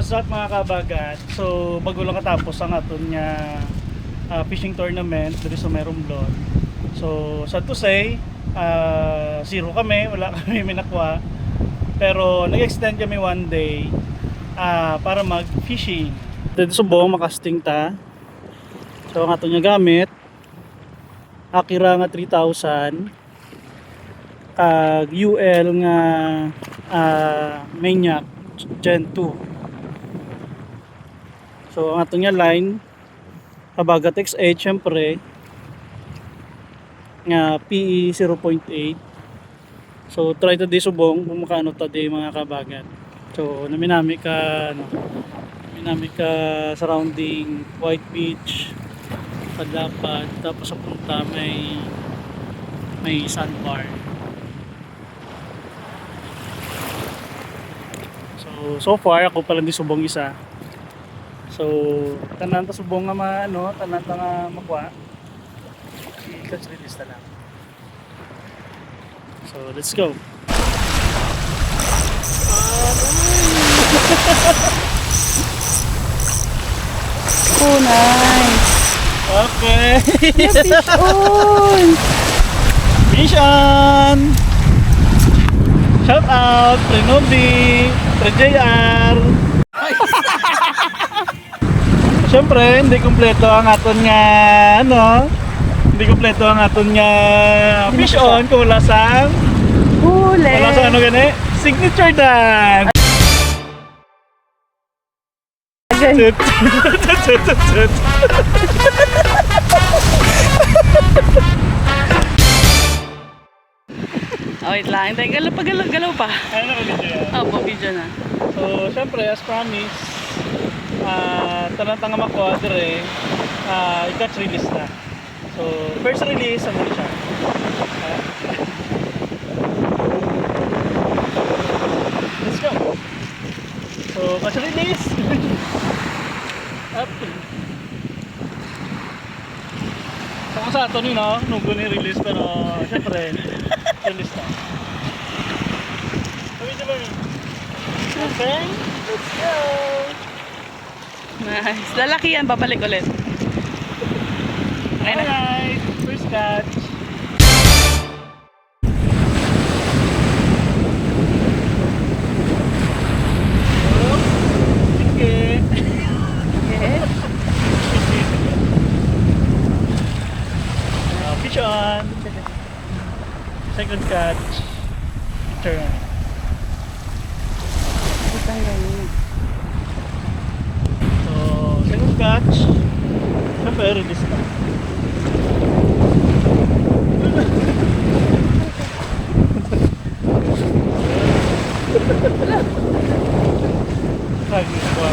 what's up mga kabagat? So, bago lang katapos ang aton nga fishing tournament dito sa Meromblon. So, sad to say, zero kami, wala kami minakuha. Pero nag-extend kami one day para mag-fishing. Dito subong makasting ta. So, ang aton nga gamit, Akira nga 3000, kag UL nga Maniac Gen 2. So ang atong nga line Habagat XH syempre nga PE 0.8. So try to di subong kung makaano ta di mga kabagat. So naminami ka surrounding White Beach, Padlapad, tapos sa punta may sandbar. So far ako pala di subong isa. So tanan ta subong nga tanan ta nga makuha. I-catch release na lang. So let's go. Oh, nice. Okay. Fish on. Mission. Shout out Prenobi, JR. Siyempre, hindi kumpleto ang aton nga hindi kumpleto ang aton nga fish on kung wala sa Huli. gani? Signature dance. Agad. Oh, wait lang. Hintay, galaw pa. Ano na video yan? Opo, video na. So, syempre, as promised, tanang makuha dire, i-catch release na. So, first release, ano siya? Let's go! So, catch release! Up! So, kung sa ato nung ni release, pero syempre, release na. Sabi niyo ba yun? Okay, let's go! Nice. Lalaki yan, babalik ulit. Okay na. Alright, first catch. Oh, sige. Yes. Fish on. Second catch. Turn. Butang ganyan. So, second catch. Siyempre, release na. Lagi ko.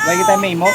Lagi tayo may imo.